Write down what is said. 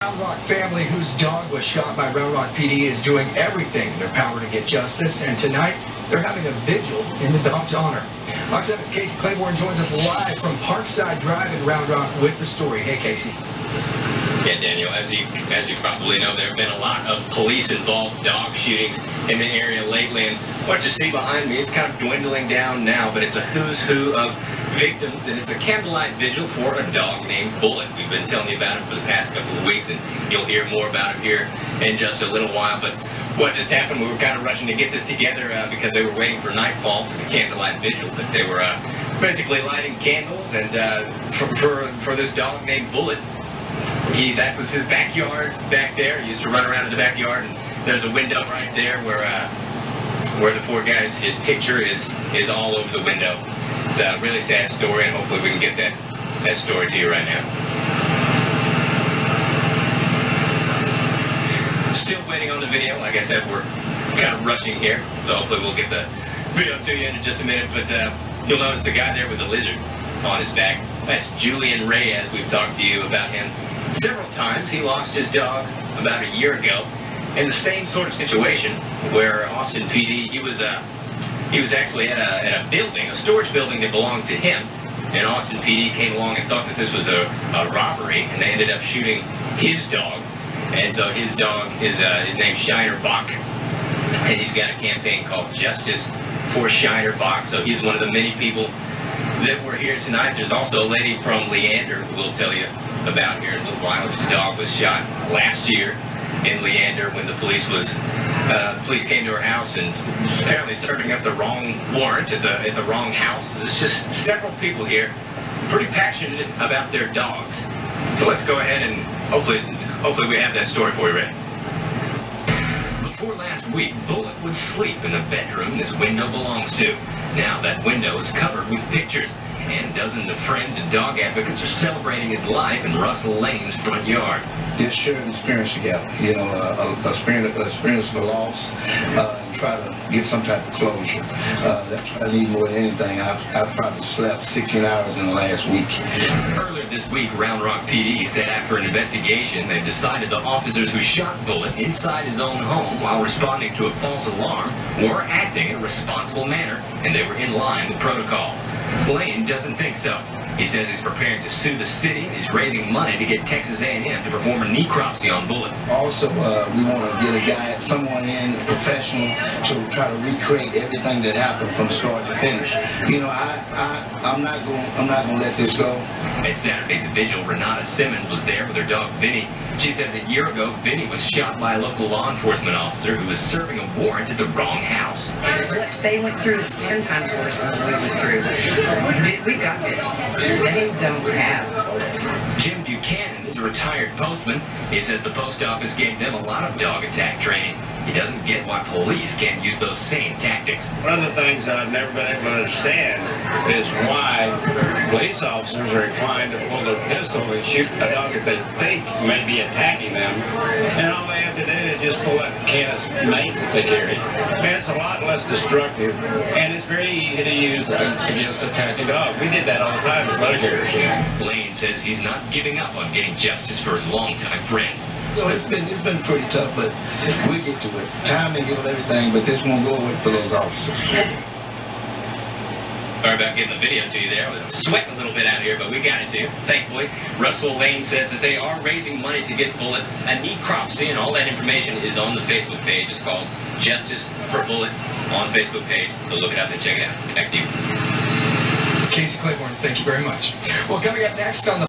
Round Rock family whose dog was shot by Round Rock PD is doing everything in their power to get justice, and tonight they're having a vigil in the dog's honor. Fox 7's Casey Claiborne joins us live from Parkside Drive in Round Rock with the story. Hey, Casey. Yeah, Daniel, as you probably know, there have been a lot of police-involved dog shootings in the area lately, and what you see behind me is kind of dwindling down now, but it's a who's who of victims, and it's a candlelight vigil for a dog named Bullet. We've been telling you about him for the past couple of weeks, and you'll hear more about him here in just a little while. But what just happened, we were kind of rushing to get this together because they were waiting for nightfall for the candlelight vigil, but they were basically lighting candles and for this dog named Bullet. That was his backyard back there. He used to run around in the backyard, and there's a window right there where the poor guy's his picture is all over the window. It's a really sad story, and hopefully we can get that story to you right now. Still waiting on the video. Like I said, we're kind of rushing here, so hopefully we'll get the video to you in just a minute. But you'll notice the guy there with the lizard on his back. That's Julian Reyes. We've talked to you about him several times. He lost his dog about a year ago in the same sort of situation where Austin PD, he was actually at a building, a storage building that belonged to him, and Austin PD came along and thought that this was a robbery, and they ended up shooting his dog. And so his dog is his name's Shiner Bach, and he's got a campaign called Justice for Shiner Bach. So he's one of the many people that were here tonight. There's also a lady from Leander who we'll tell you about here in a little while. His dog was shot last year in Leander when the police came to her house and apparently serving up the wrong warrant at the wrong house. There's just several people here pretty passionate about their dogs. So let's go ahead and hopefully we have that story for you ready. Before last week, Bullet would sleep in the bedroom this window belongs to. Now that window is covered with pictures, and dozens of friends and dog advocates are celebrating his life in Russell Lane's front yard. Just share an experience together, you know, experience of loss, and try to get some type of closure. That's what I need more than anything. I've probably slept 16 hours in the last week. Earlier this week, Round Rock PD said after an investigation, they've decided the officers who shot Bullet inside his own home while responding to a false alarm were acting in a responsible manner, and they were in line with protocol. Lane doesn't think so. He says he's preparing to sue the city and is raising money to get Texas A&M to perform a necropsy on Bullet. Also, we want to get someone in, professional, to try to recreate everything that happened from start to finish. You know, I'm not going to let this go. At Saturday's vigil, Renata Simmons was there with her dog Vinny. She says a year ago, Vinny was shot by a local law enforcement officer who was serving a warrant at the wrong house. They went through this 10 times worse than we went through. We got it. They don't have. Jim Buchanan is a retired postman. He says the post office gave them a lot of dog attack training. He doesn't get why police can't use those same tactics. One of the things that I've never been able to understand is why police officers are inclined to pull their pistol and shoot a dog that they think may be attacking them, and all they have to do is just pull that can of mace that they carry. And it's a lot less destructive, and it's very easy to use against attacking dogs. We did that all the time as letter carriers. Lane says he's not giving up on getting justice for his longtime friend. You know, it's been pretty tough, but we get to it. Time to give everything, but this won't go away for those officers. Sorry about getting the video to you there. I was sweating a little bit out here, but we got it to you, thankfully. Russell Lane says that they are raising money to get Bullet a necropsy, and all that information is on the Facebook page. It's called Justice for Bullet on Facebook page, so look it up and check it out. Back to you. Casey Claiborne, thank you very much. Well, coming up next on the